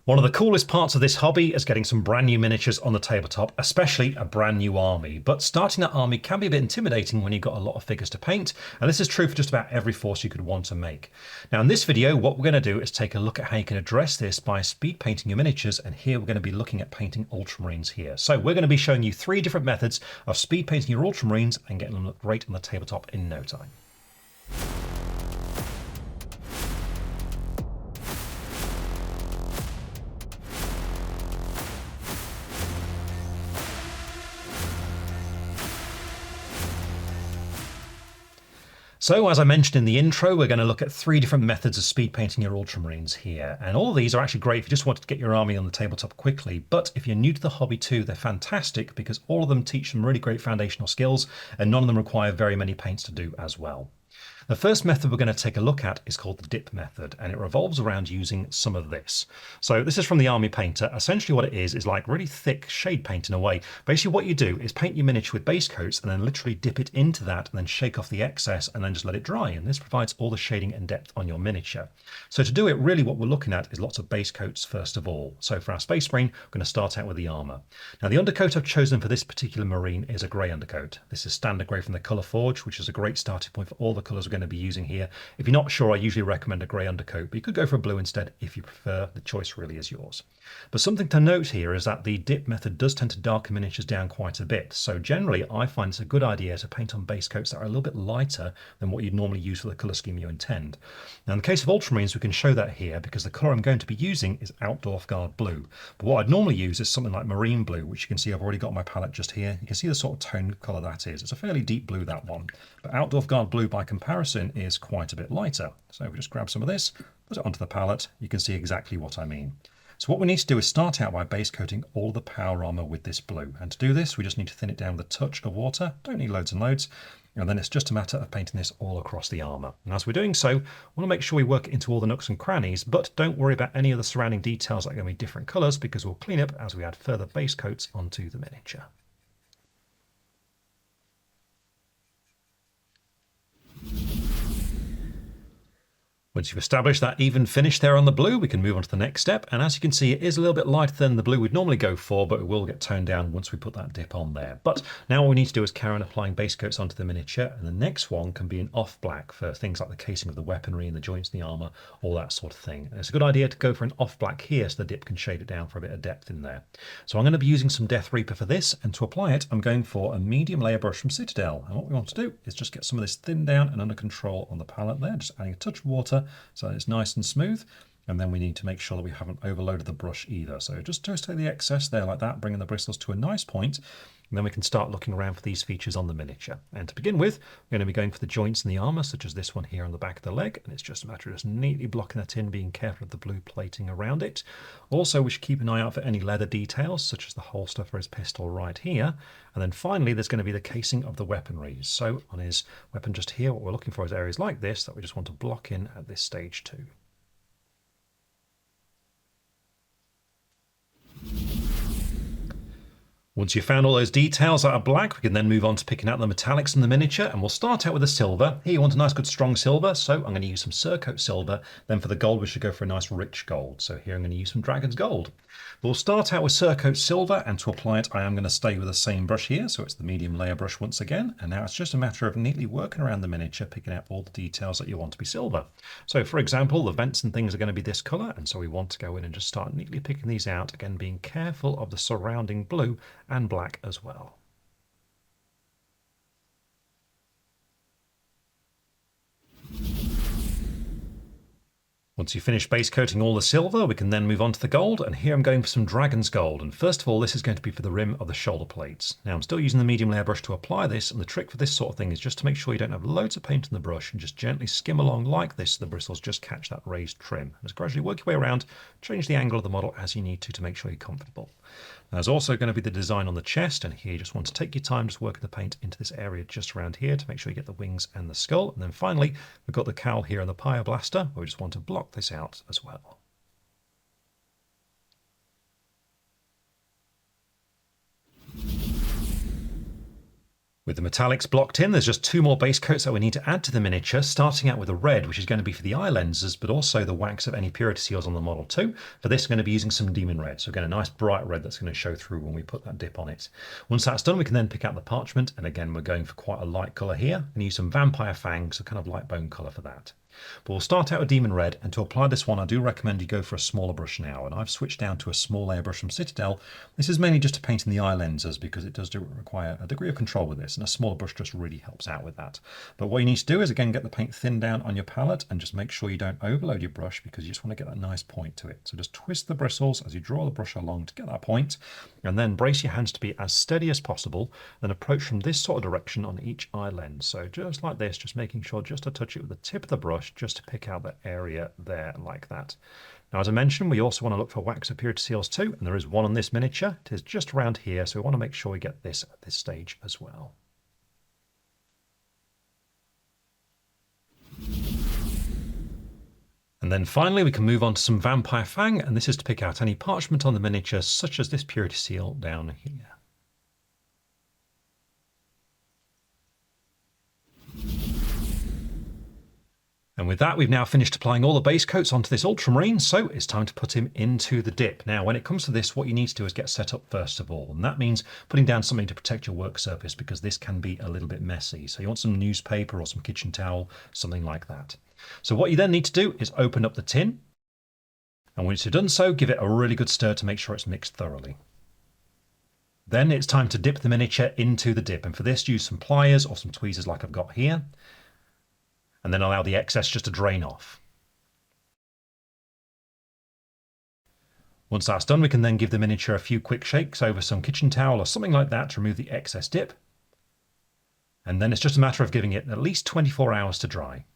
One of the coolest parts of this hobby is getting some brand new miniatures on the tabletop, especially a brand new army. But starting that army can be a bit intimidating when you've got a lot of figures to paint, and this is true for just about every force you could want to make. Now in this video, what we're going to do is take a look at how you can address this by speed painting your miniatures, and here we're going to be looking at painting Ultramarines here. So we're going to be showing you 3 different methods of speed painting your Ultramarines and getting them look great on the tabletop in no time. So as I mentioned in the intro, we're going to look at 3 different methods of speed painting your Ultramarines here. And all of these are actually great if you just wanted to get your army on the tabletop quickly. But if you're new to the hobby too, they're fantastic because all of them teach some really great foundational skills and none of them require very many paints to do as well. The first method we're going to take a look at is called the dip method, and it revolves around using some of this. So this is from the Army Painter. Essentially what it is like really thick shade paint in a way. Basically what you do is paint your miniature with base coats and then literally dip it into that and then shake off the excess and then just let it dry. And this provides all the shading and depth on your miniature. So to do it, really what we're looking at is lots of base coats first of all. So for our Space Marine, we're going to start out with the armor. Now the undercoat I've chosen for this particular Marine is a grey undercoat. This is standard grey from the Colour Forge, which is a great starting point for all the colours we're going to be using here. If you're not sure, I usually recommend a grey undercoat, but you could go for a blue instead if you prefer. The choice really is yours. But something to note here is that the dip method does tend to darken miniatures down quite a bit. So generally, I find it's a good idea to paint on base coats that are a little bit lighter than what you'd normally use for the colour scheme you intend. Now in the case of Ultramarines, we can show that here because the colour I'm going to be using is Altdorf Guard Blue. But what I'd normally use is something like Marine Blue, which you can see I've already got on my palette just here. You can see the sort of tone colour that is. It's a fairly deep blue, that one. But Altdorf Guard Blue, by comparison, is quite a bit lighter. So if we just grab some of this, put it onto the palette, you can see exactly what I mean. So what we need to do is start out by base coating all the power armor with this blue. And to do this, we just need to thin it down with a touch of water. Don't need loads and loads. And then it's just a matter of painting this all across the armor. And as we're doing so, we want to make sure we work it into all the nooks and crannies, but don't worry about any of the surrounding details that are going to be different colors because we'll clean up as we add further base coats onto the miniature. Once you've established that even finish there on the blue, we can move on to the next step. And as you can see, it is a little bit lighter than the blue we'd normally go for, but it will get toned down once we put that dip on there. But now what we need to do is carry on applying base coats onto the miniature. And the next one can be an off black for things like the casing of the weaponry and the joints in the armor, all that sort of thing. And it's a good idea to go for an off black here so the dip can shade it down for a bit of depth in there. So I'm going to be using some Death Reaper for this. And to apply it, I'm going for a medium layer brush from Citadel. And what we want to do is just get some of this thinned down and under control on the palette there, just adding a touch of water so it's nice and smooth. And then we need to make sure that we haven't overloaded the brush either. So just take the excess there like that, bringing the bristles to a nice point. And then we can start looking around for these features on the miniature. And to begin with, we're going to be going for the joints in the armor, such as this one here on the back of the leg. And it's just a matter of just neatly blocking that in, being careful of the blue plating around it. Also, we should keep an eye out for any leather details, such as the holster for his pistol right here. And then finally, there's going to be the casing of the weaponry. So on his weapon just here, what we're looking for is areas like this that we just want to block in at this stage too. Once you've found all those details that are black, we can then move on to picking out the metallics in the miniature, and we'll start out with the silver. Here you want a nice good strong silver, so I'm going to use some Surcoat silver. Then for the gold, we should go for a nice rich gold. So here I'm going to use some Dragon's Gold. We'll start out with Surcoat silver, and to apply it, I am going to stay with the same brush here. So it's the medium layer brush once again. And now it's just a matter of neatly working around the miniature, picking out all the details that you want to be silver. So for example, the vents and things are going to be this color. And so we want to go in and just start neatly picking these out. Again, being careful of the surrounding blue and black as well. Once you finish base coating all the silver, we can then move on to the gold, and here I'm going for some Dragon's Gold. And first of all, this is going to be for the rim of the shoulder plates. Now I'm still using the medium layer brush to apply this, and the trick for this sort of thing is just to make sure you don't have loads of paint in the brush and just gently skim along like this so the bristles just catch that raised trim. And just gradually work your way around, change the angle of the model as you need to make sure you're comfortable. There's also going to be the design on the chest, and here you just want to take your time just working the paint into this area just around here to make sure you get the wings and the skull. And then finally, we've got the cowl here and the Pyroblast, where we just want to block this out as well. With the metallics blocked in, there's just 2 more base coats that we need to add to the miniature, starting out with a red, which is going to be for the eye lenses, but also the wax of any purity seals on the model too. For this, we're going to be using some demon red, so again, a nice bright red that's going to show through when we put that dip on it. Once that's done, we can then pick out the parchment, and again, we're going for quite a light colour here, and use some vampire fang, so kind of light bone colour for that. But we'll start out with demon red, and to apply this one I do recommend you go for a smaller brush now, and I've switched down to a small airbrush from Citadel. This is mainly just to paint in the eye lenses because it does require a degree of control with this, and a smaller brush just really helps out with that. But what you need to do is again get the paint thinned down on your palette and just make sure you don't overload your brush because you just want to get that nice point to it. So just twist the bristles as you draw the brush along to get that point, and then brace your hands to be as steady as possible, then approach from this sort of direction on each eye lens. So just like this, just making sure just to touch it with the tip of the brush just to pick out that area there like that. Now, as I mentioned, we also want to look for wax of purity seals too, and there is one on this miniature. It is just around here, so we want to make sure we get this at this stage as well. And then finally we can move on to some vampire fang, and this is to pick out any parchment on the miniature, such as this purity seal down here. And with that, we've now finished applying all the base coats onto this Ultramarine, so it's time to put him into the dip. Now, when it comes to this, what you need to do is get set up first of all, and that means putting down something to protect your work surface because this can be a little bit messy. So you want some newspaper or some kitchen towel, something like that. So what you then need to do is open up the tin, and once you've done so, give it a really good stir to make sure it's mixed thoroughly. Then it's time to dip the miniature into the dip, and for this use some pliers or some tweezers like I've got here, and then allow the excess just to drain off. Once that's done, we can then give the miniature a few quick shakes over some kitchen towel or something like that to remove the excess dip. And then it's just a matter of giving it at least 24 hours to dry.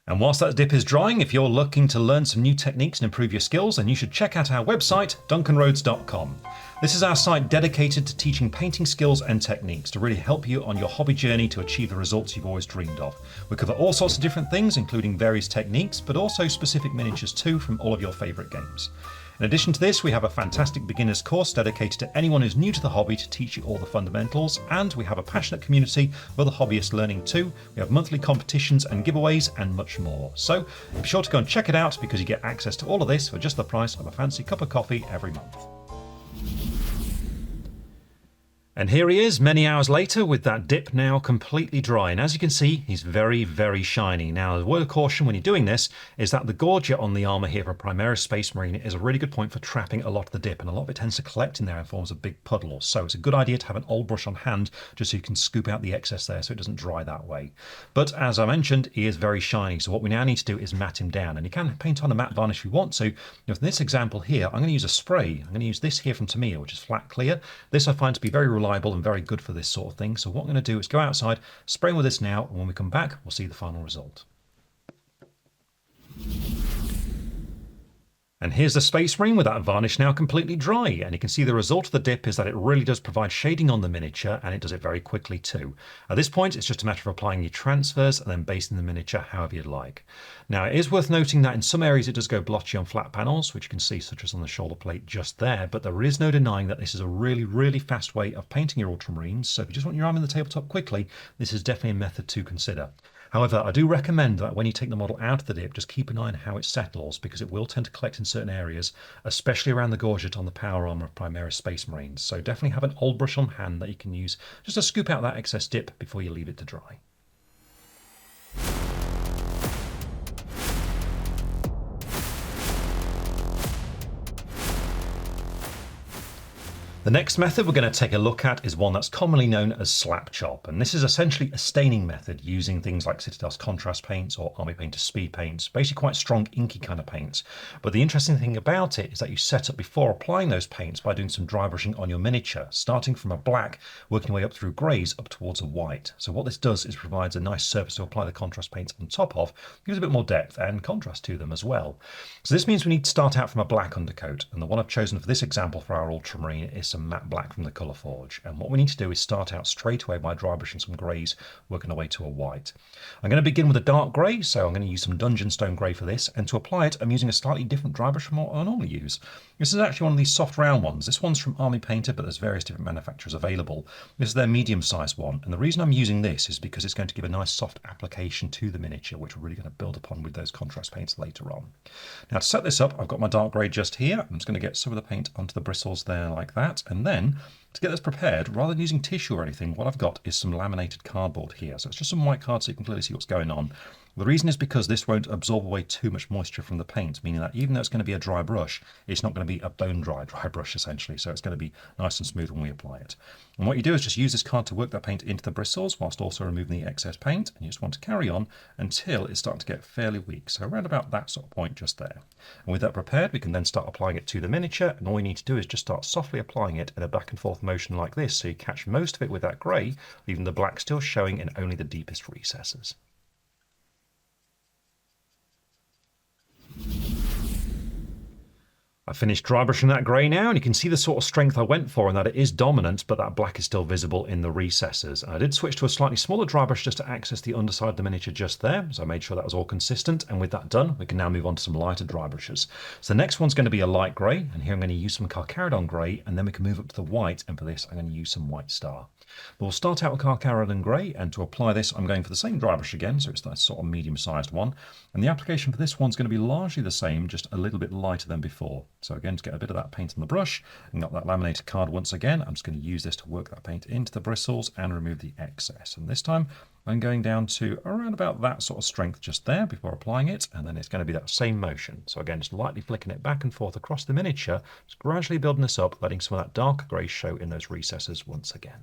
And whilst that dip is drying, if you're looking to learn some new techniques and improve your skills, then you should check out our website, duncanrhodes.com. This is our site dedicated to teaching painting skills and techniques to really help you on your hobby journey to achieve the results you've always dreamed of. We cover all sorts of different things, including various techniques, but also specific miniatures too from all of your favourite games. In addition to this, we have a fantastic beginner's course dedicated to anyone who's new to the hobby to teach you all the fundamentals, and we have a passionate community of other hobbyists learning too. We have monthly competitions and giveaways and much more. So be sure to go and check it out because you get access to all of this for just the price of a fancy cup of coffee every month. And here he is many hours later with that dip now completely dry, and as you can see he's very, very shiny. Now, a word of caution when you're doing this is that the gorget on the armour here for a Primaris Space Marine is a really good point for trapping a lot of the dip, and a lot of it tends to collect in there and forms a big puddle. So it's a good idea to have an old brush on hand just so you can scoop out the excess there so it doesn't dry that way. But as I mentioned, he is very shiny, so what we now need to do is matte him down, and you can paint on a matte varnish if you want to. In this example here, I'm going to use a spray. I'm going to use this here from Tamiya, which is flat clear. This I find to be very reliable and very good for this sort of thing. So what I'm going to do is go outside, spray with this now, and when we come back, we'll see the final result. And here's the Space Marine with that varnish now completely dry, and you can see the result of the dip is that it really does provide shading on the miniature, and it does it very quickly too. At this point, it's just a matter of applying your transfers and then basting the miniature however you'd like. Now, it is worth noting that in some areas it does go blotchy on flat panels, which you can see such as on the shoulder plate just there, but there is no denying that this is a really, really fast way of painting your Ultramarines, so if you just want your arm in the tabletop quickly, this is definitely a method to consider. However, I do recommend that when you take the model out of the dip, just keep an eye on how it settles, because it will tend to collect in certain areas, especially around the gorget on the power armour of Primaris Space Marines. So definitely have an old brush on hand that you can use just to scoop out that excess dip before you leave it to dry. The next method we're going to take a look at is one that's commonly known as slap chop, and this is essentially a staining method using things like Citadel's contrast paints or Army Painter's speed paints, basically quite strong inky kind of paints. But the interesting thing about it is that you set up before applying those paints by doing some dry brushing on your miniature, starting from a black, working your way up through greys up towards a white. So what this does is provides a nice surface to apply the contrast paints on top of, gives a bit more depth and contrast to them as well. So this means we need to start out from a black undercoat, and the one I've chosen for this example for our Ultramarine is some matte black from the Colour Forge. And what we need to do is start out straight away by dry brushing some greys, working our way to a white. I'm going to begin with a dark grey, so I'm going to use some Dungeon Stone Grey for this, and to apply it I'm using a slightly different dry brush from what I normally use. This is actually one of these soft round ones. This one's from Army Painter, but there's various different manufacturers available. This is their medium-sized one, and the reason I'm using this is because it's going to give a nice soft application to the miniature, which we're really going to build upon with those contrast paints later on. Now to set this up, I've got my dark grey just here. I'm just going to get some of the paint onto the bristles there like that, and then to get this prepared, rather than using tissue or anything, what I've got is some laminated cardboard here. So it's just some white card so you can clearly see what's going on. The reason is because this won't absorb away too much moisture from the paint, meaning that even though it's going to be a dry brush, it's not going to be a bone dry brush essentially, so it's going to be nice and smooth when we apply it. And what you do is just use this card to work that paint into the bristles whilst also removing the excess paint, and you just want to carry on until it's starting to get fairly weak, so around about that sort of point just there. And with that prepared, we can then start applying it to the miniature, and all you need to do is just start softly applying it in a back and forth motion like this, so you catch most of it with that grey, leaving the black still showing in only the deepest recesses. I've finished dry brushing that grey now, and you can see the sort of strength I went for and that it is dominant, but that black is still visible in the recesses. And I did switch to a slightly smaller dry brush just to access the underside of the miniature just there, so I made sure that was all consistent, and with that done, we can now move on to some lighter dry brushes. So the next one's going to be a light grey, and here I'm going to use some Carcharodon grey, and then we can move up to the white, and for this I'm going to use some White Star. But we'll start out with Carcharodon grey, and to apply this I'm going for the same dry brush again, so it's that sort of medium-sized one, and the application for this one's going to be largely the same, just a little bit lighter than before. So again, to get a bit of that paint on the brush, and got that laminated card once again, I'm just going to use this to work that paint into the bristles and remove the excess. And this time I'm going down to around about that sort of strength just there before applying it, and then it's going to be that same motion. So again, just lightly flicking it back and forth across the miniature, just gradually building this up, letting some of that darker grey show in those recesses once again.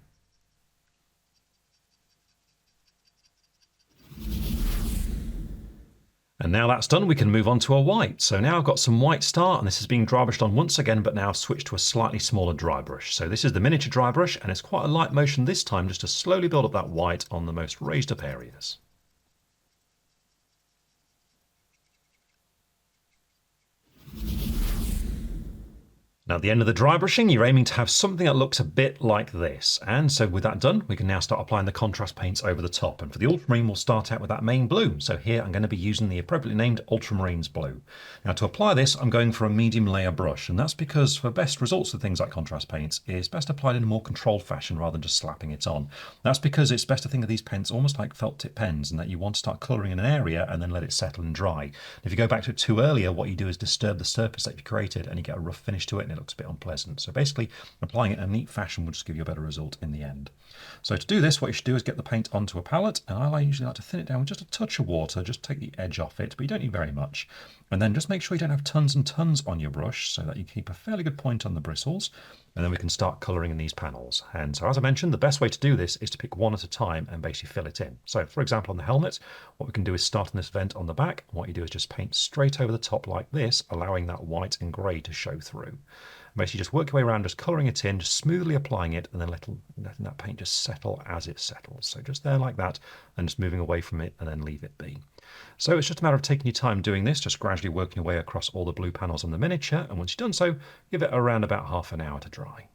And now that's done, we can move on to a white. So now I've got some White Star, and this is being dry brushed on once again, but now I've switched to a slightly smaller dry brush. So this is the miniature dry brush, and it's quite a light motion this time, just to slowly build up that white on the most raised up areas. Now at the end of the dry brushing, you're aiming to have something that looks a bit like this. And so with that done, we can now start applying the contrast paints over the top. And for the Ultramarine, we'll start out with that main blue. So here I'm going to be using the appropriately named Ultramarines blue. Now to apply this, I'm going for a medium layer brush. And that's because for best results with things like contrast paints, it's best applied in a more controlled fashion rather than just slapping it on. That's because it's best to think of these paints almost like felt tip pens, and that you want to start colouring in an area and then let it settle and dry. If you go back to it too earlier, what you do is disturb the surface that you've created and you get a rough finish to it, and it looks a bit unpleasant. So basically applying it in a neat fashion will just give you a better result in the end. So to do this, what you should do is get the paint onto a palette, and I usually like to thin it down with just a touch of water, just take the edge off it, but you don't need very much. And then just make sure you don't have tons and tons on your brush so that you keep a fairly good point on the bristles, and then we can start colouring in these panels. And so as I mentioned, the best way to do this is to pick one at a time and basically fill it in. So for example, on the helmet, what we can do is start on this vent on the back, and what you do is just paint straight over the top like this, allowing that white and grey to show through. Basically just work your way around, just colouring it in, just smoothly applying it, and then letting that paint just settle as it settles. So just there like that, and just moving away from it and then leave it be. So it's just a matter of taking your time doing this, just gradually working your way across all the blue panels on the miniature, and once you've done so, give it around about half an hour to dry.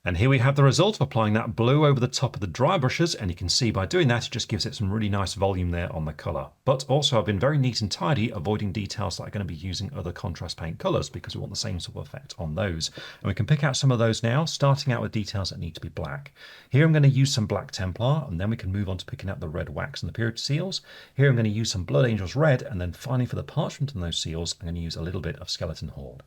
And here we have the result of applying that blue over the top of the dry brushes, and you can see by doing that it just gives it some really nice volume there on the colour. But also I've been very neat and tidy, avoiding details that are going to be using other contrast paint colours because we want the same sort of effect on those. And we can pick out some of those now, starting out with details that need to be black. Here I'm going to use some black Templar, and then we can move on to picking out the red wax and the period seals. Here I'm going to use some Blood Angels red, and then finally for the parchment on those seals I'm going to use a little bit of Skeleton Horde.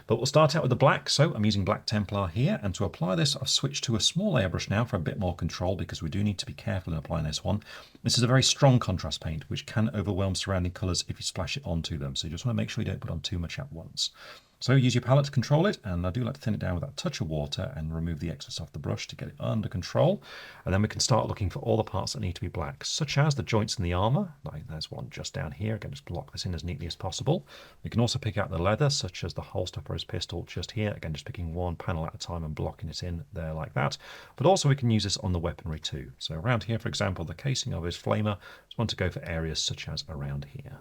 But we'll start out with the black, so I'm using black Templar here, and to apply this I've switched to a small airbrush now for a bit more control because we do need to be careful in applying this one. This is a very strong contrast paint which can overwhelm surrounding colours if you splash it onto them, so you just want to make sure you don't put on too much at once. So use your palette to control it, and I do like to thin it down with that touch of water and remove the excess off the brush to get it under control. And then we can start looking for all the parts that need to be black, such as the joints in the armour. Like there's one just down here. Again, just block this in as neatly as possible. We can also pick out the leather, such as the holster for his pistol just here. Again, just picking one panel at a time and blocking it in there like that. But also we can use this on the weaponry too. So around here, for example, the casing of his flamer, I just want to go for areas such as around here.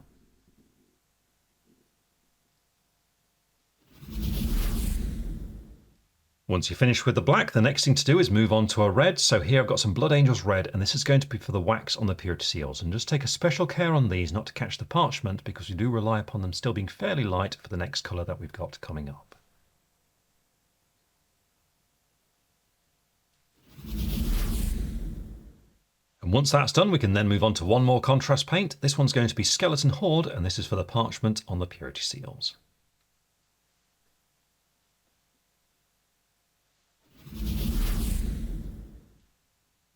Once you're finished with the black, the next thing to do is move on to a red. So here I've got some Blood Angels red, and this is going to be for the wax on the purity seals. And just take a special care on these not to catch the parchment, because we do rely upon them still being fairly light for the next colour that we've got coming up. And once that's done, we can then move on to one more contrast paint. This one's going to be Skeleton Horde, and this is for the parchment on the purity seals.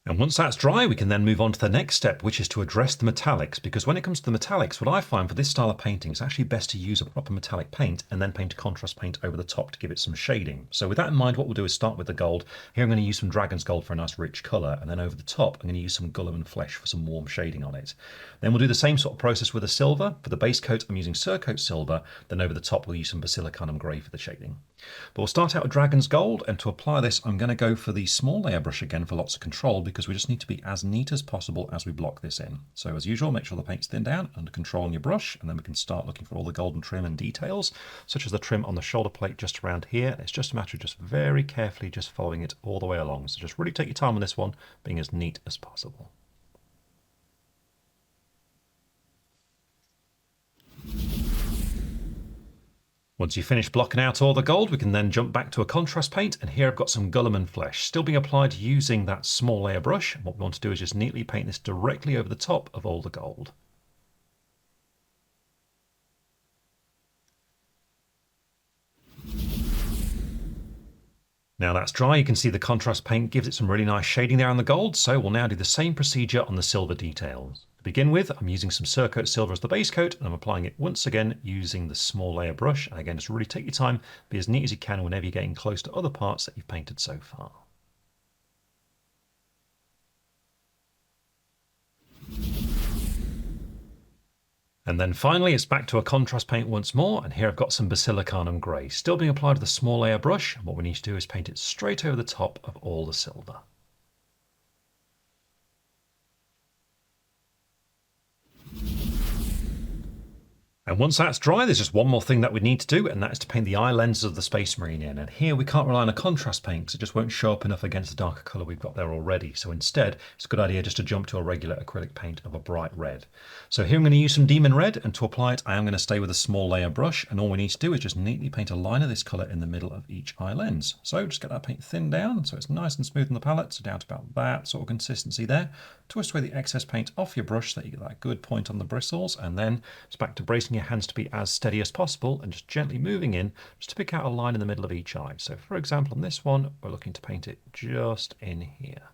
And once that's dry, we can then move on to the next step, which is to address the metallics. Because when it comes to the metallics, what I find for this style of painting, it's actually best to use a proper metallic paint and then paint a contrast paint over the top to give it some shading. So with that in mind, what we'll do is start with the gold. Here I'm going to use some Dragon's Gold for a nice rich colour, and then over the top I'm going to use some Gullum and Flesh for some warm shading on it. Then we'll do the same sort of process with the silver. For the base coat, I'm using Surcoat Silver, then over the top we'll use some Basilicanum Grey for the shading. But we'll start out with Dragon's Gold, and to apply this I'm going to go for the small layer brush again for lots of control, because we just need to be as neat as possible as we block this in. So as usual, make sure the paint's thinned down, under control on your brush, and then we can start looking for all the golden trim and details, such as the trim on the shoulder plate just around here. It's just a matter of just very carefully just following it all the way along. So just really take your time on this one, being as neat as possible. Once you've finished blocking out all the gold, we can then jump back to a contrast paint, and here I've got some Gullum and Flesh, still being applied using that small layer brush. And what we want to do is just neatly paint this directly over the top of all the gold. Now that's dry, you can see the contrast paint gives it some really nice shading there on the gold, so we'll now do the same procedure on the silver details. To begin with, I'm using some Surcoat Silver as the base coat, and I'm applying it once again using the small layer brush. And again, just really take your time, be as neat as you can whenever you're getting close to other parts that you've painted so far. And then finally, it's back to a contrast paint once more, and here I've got some Basilicanum Grey, still being applied with a small layer brush, and what we need to do is paint it straight over the top of all the silver. And once that's dry, there's just one more thing that we need to do, and that is to paint the eye lenses of the Space Marine in. And here we can't rely on a contrast paint because it just won't show up enough against the darker colour we've got there already. So instead, it's a good idea just to jump to a regular acrylic paint of a bright red. So here I'm going to use some Demon Red, and to apply it, I am going to stay with a small layer brush. And all we need to do is just neatly paint a line of this colour in the middle of each eye lens. So just get that paint thinned down so it's nice and smooth on the palette. So down to about that sort of consistency there. Twist away the excess paint off your brush so that you get that good point on the bristles, and then it's back to bracing your hands to be as steady as possible and just gently moving in just to pick out a line in the middle of each eye. So for example, on this one, we're looking to paint it just in here.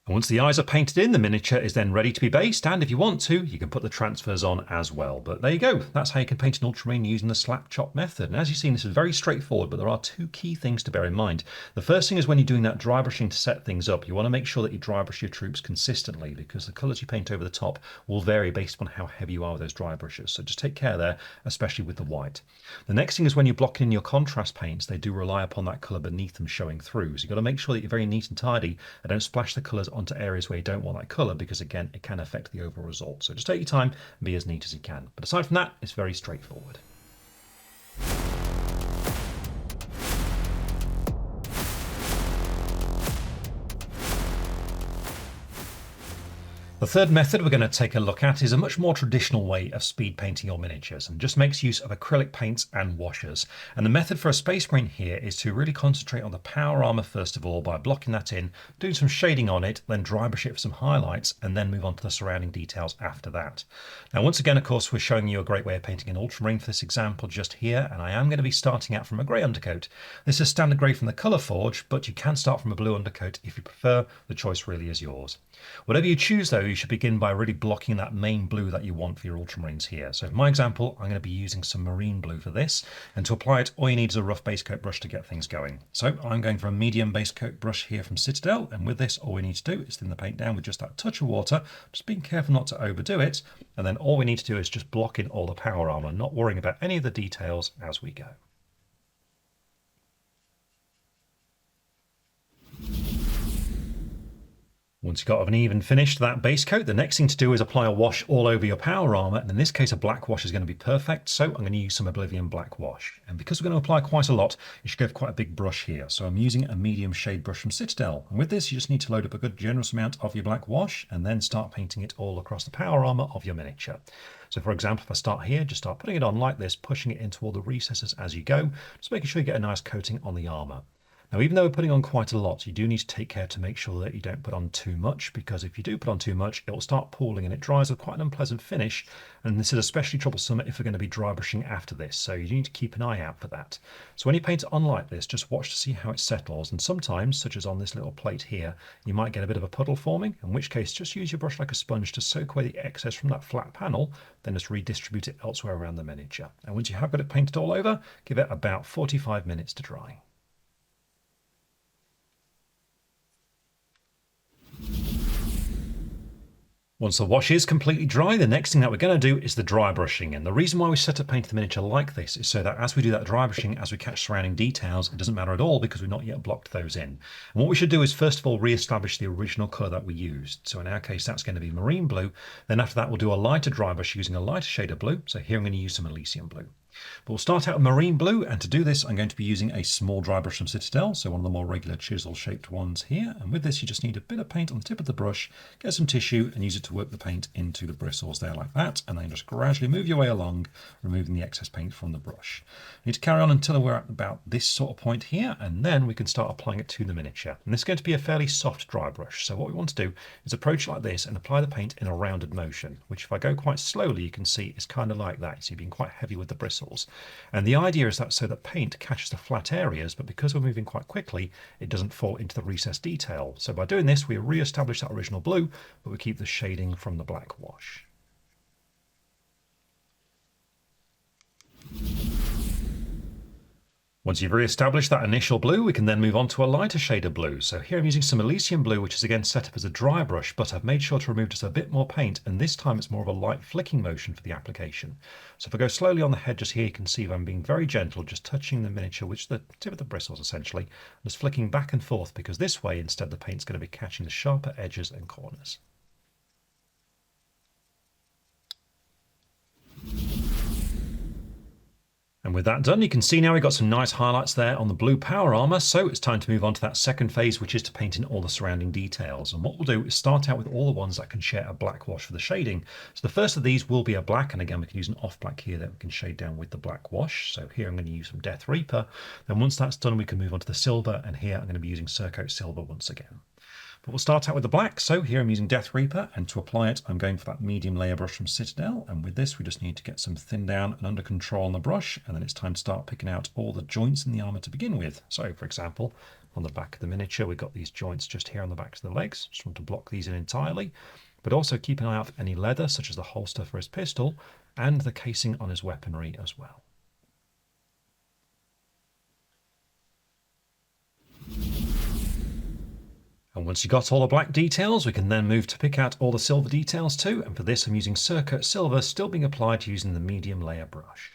And once the eyes are painted in, the miniature is then ready to be based, and if you want to, you can put the transfers on as well. But there you go, that's how you can paint an Ultramarine using the slap chop method. And as you've seen, this is very straightforward, but there are two key things to bear in mind. The first thing is when you're doing that dry brushing to set things up, you want to make sure that you dry brush your troops consistently, because the colours you paint over the top will vary based upon how heavy you are with those dry brushes. So just take care there, especially with the white. The next thing is when you're blocking in your contrast paints, they do rely upon that colour beneath them showing through. So you've got to make sure that you're very neat and tidy and don't splash the colours onto areas where you don't want that colour, because again, it can affect the overall result. So just take your time and be as neat as you can. But aside from that, it's very straightforward. The third method we're going to take a look at is a much more traditional way of speed painting your miniatures, and just makes use of acrylic paints and washers. And the method for a Space Marine here is to really concentrate on the power armour first of all by blocking that in, doing some shading on it, then dry brush it for some highlights, and then move on to the surrounding details after that. Now once again, of course, we're showing you a great way of painting an Ultramarine for this example just here, and I am going to be starting out from a grey undercoat. This is standard grey from the Colour Forge, but you can start from a blue undercoat if you prefer. The choice really is yours. Whatever you choose though, you should begin by really blocking that main blue that you want for your Ultramarines here. So for my example, I'm going to be using some marine blue for this, and to apply it, all you need is a rough base coat brush to get things going. So I'm going for a medium base coat brush here from Citadel, and with this, all we need to do is thin the paint down with just that touch of water, just being careful not to overdo it, and then all we need to do is just block in all the power armour, not worrying about any of the details as we go. Once you've got an even finish to that base coat, the next thing to do is apply a wash all over your power armor, and in this case a black wash is going to be perfect, so I'm going to use some Oblivion black wash. And because we're going to apply quite a lot, you should go for quite a big brush here, so I'm using a medium shade brush from Citadel. And with this you just need to load up a good generous amount of your black wash and then start painting it all across the power armor of your miniature. So for example, if I start here, just start putting it on like this, pushing it into all the recesses as you go, just making sure you get a nice coating on the armor. Now, even though we're putting on quite a lot, you do need to take care to make sure that you don't put on too much, because if you do put on too much, it will start pooling and it dries with quite an unpleasant finish. And this is especially troublesome if we're going to be dry brushing after this, so you need to keep an eye out for that. So when you paint it on like this, just watch to see how it settles. And sometimes, such as on this little plate here, you might get a bit of a puddle forming, in which case just use your brush like a sponge to soak away the excess from that flat panel, then just redistribute it elsewhere around the miniature. And once you have got it painted all over, give it about 45 minutes to dry. Once the wash is completely dry, the next thing that we're going to do is the dry brushing. And the reason why we set up painting the miniature like this is so that as we do that dry brushing, as we catch surrounding details, it doesn't matter at all because we've not yet blocked those in. And what we should do is first of all re-establish the original colour that we used. So in our case, that's going to be marine blue. Then after that, we'll do a lighter dry brush using a lighter shade of blue. So here I'm going to use some Elysium blue. But we'll start out with marine blue, and to do this I'm going to be using a small dry brush from Citadel, so one of the more regular chisel shaped ones here. And with this you just need a bit of paint on the tip of the brush, get some tissue and use it to work the paint into the bristles there like that, and then just gradually move your way along, removing the excess paint from the brush. You need to carry on until we're at about this sort of point here, and then we can start applying it to the miniature. And this is going to be a fairly soft dry brush, so what we want to do is approach like this and apply the paint in a rounded motion, which if I go quite slowly you can see is kind of like that. You see, being quite heavy with the bristles. And the idea is that so that paint catches the flat areas, but because we're moving quite quickly, it doesn't fall into the recessed detail. So by doing this, we re-establish that original blue, but we keep the shading from the black wash. Once you've re-established that initial blue, we can then move on to a lighter shade of blue. So here I'm using some Elysium blue, which is again set up as a dry brush, but I've made sure to remove just a bit more paint, and this time it's more of a light flicking motion for the application. So if I go slowly on the head just here, you can see I'm being very gentle, just touching the miniature, which is the tip of the bristles essentially, just flicking back and forth, because this way instead the paint's going to be catching the sharper edges and corners. And with that done, you can see now we've got some nice highlights there on the blue power armor, so it's time to move on to that second phase, which is to paint in all the surrounding details. And what we'll do is start out with all the ones that can share a black wash for the shading. So the first of these will be a black, and again we can use an off black here that we can shade down with the black wash. So here I'm going to use some Death Reaper. Then once that's done, we can move on to the silver, and here I'm going to be using Surcoat Silver once again. But we'll start out with the black. So here I'm using Death Reaper, and to apply it I'm going for that medium layer brush from Citadel, and with this we just need to get some thin down and under control on the brush, and then it's time to start picking out all the joints in the armour to begin with. So for example, on the back of the miniature we've got these joints just here on the backs of the legs. Just want to block these in entirely, but also keep an eye out for any leather, such as the holster for his pistol and the casing on his weaponry as well. And once you've got all the black details, we can then move to pick out all the silver details too, and for this I'm using Surcoat Silver, still being applied using the medium layer brush.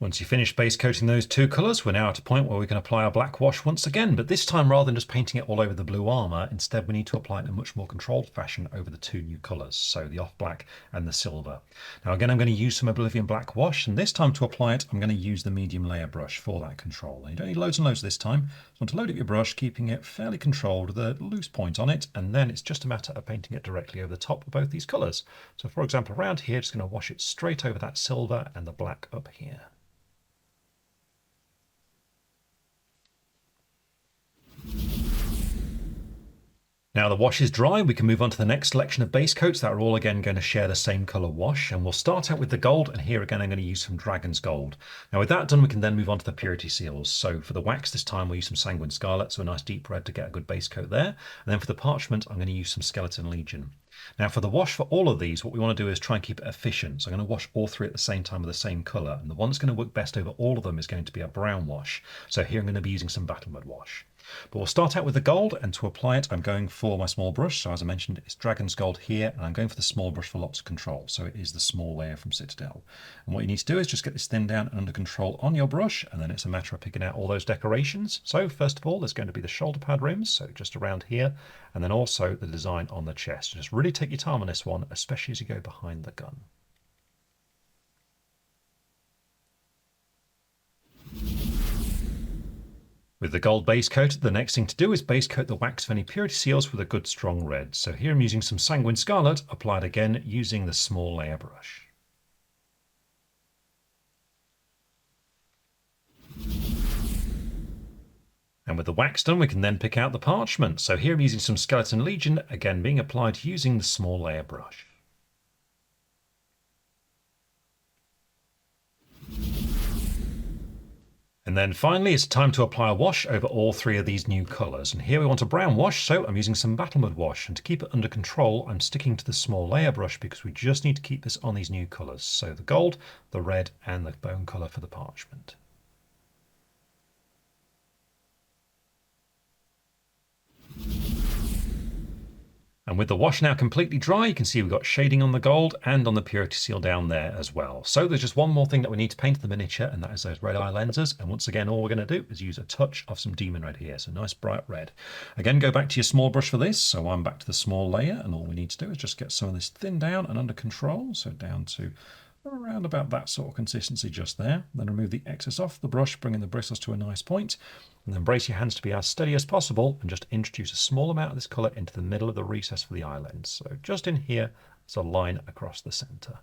Once you finish base coating those two colours, we're now at a point where we can apply our black wash once again, but this time rather than just painting it all over the blue armour, instead we need to apply it in a much more controlled fashion over the two new colours, so the off black and the silver. Now again I'm going to use some Oblivion black wash, and this time to apply it I'm going to use the medium layer brush for that control. And you don't need loads and loads this time. You want to load up your brush, keeping it fairly controlled with a loose point on it, and then it's just a matter of painting it directly over the top of both these colours. So for example around here, just going to wash it straight over that silver and the black up here. Now the wash is dry, we can move on to the next selection of base coats that are all again going to share the same colour wash, and we'll start out with the gold, and here again I'm going to use some Dragon's Gold. Now with that done we can then move on to the purity seals. So for the wax this time we'll use some Sanguine Scarlet, so a nice deep red to get a good base coat there, and then for the parchment I'm going to use some Skeleton Legion. Now for the wash for all of these, what we want to do is try and keep it efficient. So I'm going to wash all three at the same time with the same colour, and the one that's going to work best over all of them is going to be a brown wash. So here I'm going to be using some Battle Mud wash. But we'll start out with the gold, and to apply it I'm going for my small brush. So as I mentioned, it's Dragon's Gold here, and I'm going for the small brush for lots of control. So it is the small layer from Citadel. And what you need to do is just get this thin down and under control on your brush, and then it's a matter of picking out all those decorations. So first of all, there's going to be the shoulder pad rims, so just around here, and then also the design on the chest. Just really take your time on this one, especially as you go behind the gun. With the gold base coat, the next thing to do is base coat the wax of any purity seals with a good strong red. So here I'm using some Sanguine Scarlet, applied again using the small layer brush. And with the wax done, we can then pick out the parchment. So here I'm using some Skeleton Legion, again being applied using the small layer brush. And then finally, it's time to apply a wash over all three of these new colours. And here we want a brown wash, so I'm using some Battlemud wash. And to keep it under control, I'm sticking to the small layer brush because we just need to keep this on these new colours. So the gold, the red, and the bone colour for the parchment. And with the wash now completely dry, you can see we've got shading on the gold and on the purity seal down there as well. So there's just one more thing that we need to paint the miniature, and that is those red eye lenses. And once again, all we're going to do is use a touch of some demon red here. So nice bright red. Again, go back to your small brush for this. So I'm back to the small layer, and all we need to do is just get some of this thin down and under control. So down to around about that sort of consistency just there. Then remove the excess off the brush, bringing the bristles to a nice point. And then brace your hands to be as steady as possible and just introduce a small amount of this colour into the middle of the recess for the eye lens. So just in here, there's a line across the centre.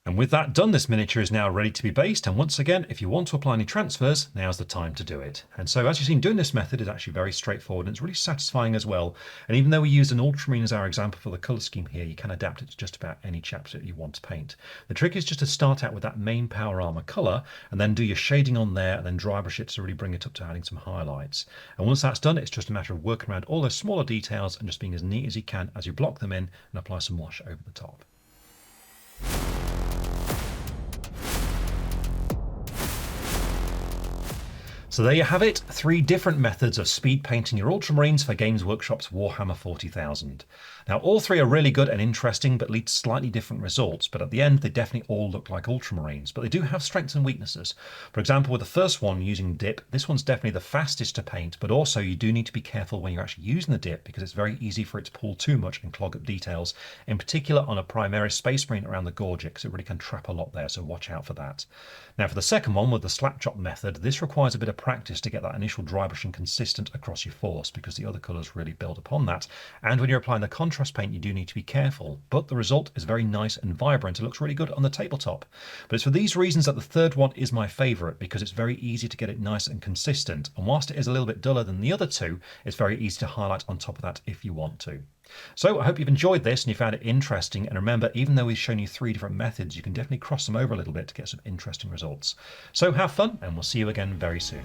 And with that done, this miniature is now ready to be based. And once again, if you want to apply any transfers, now's the time to do it. And so as you've seen, doing this method is actually very straightforward and it's really satisfying as well. And even though we used an Ultramarine as our example for the colour scheme here, you can adapt it to just about any chapter that you want to paint. The trick is just to start out with that main power armour colour and then do your shading on there and then dry brush it to really bring it up to adding some highlights. And once that's done, it's just a matter of working around all those smaller details and just being as neat as you can as you block them in and apply some wash over the top. So there you have it, 3 different methods of speed painting your Ultramarines for Games Workshop's Warhammer 40,000. Now all 3 are really good and interesting but lead to slightly different results, but at the end they definitely all look like Ultramarines, but they do have strengths and weaknesses. For example, with the first one using dip, this one's definitely the fastest to paint, but also you do need to be careful when you're actually using the dip because it's very easy for it to pull too much and clog up details, in particular on a Primaris Space Marine around the gorget, because it really can trap a lot there, so watch out for that. Now for the second one with the slap chop method, this requires a bit of practice to get that initial dry brushing consistent across your force because the other colours really build upon that. And when you're applying the contrast paint, you do need to be careful, but the result is very nice and vibrant. It looks really good on the tabletop. But it's for these reasons that the third one is my favourite because it's very easy to get it nice and consistent. And whilst it is a little bit duller than the other 2, it's very easy to highlight on top of that if you want to. So I hope you've enjoyed this and you found it interesting, and remember, even though we've shown you 3 different methods, you can definitely cross them over a little bit to get some interesting results. So have fun, and we'll see you again very soon.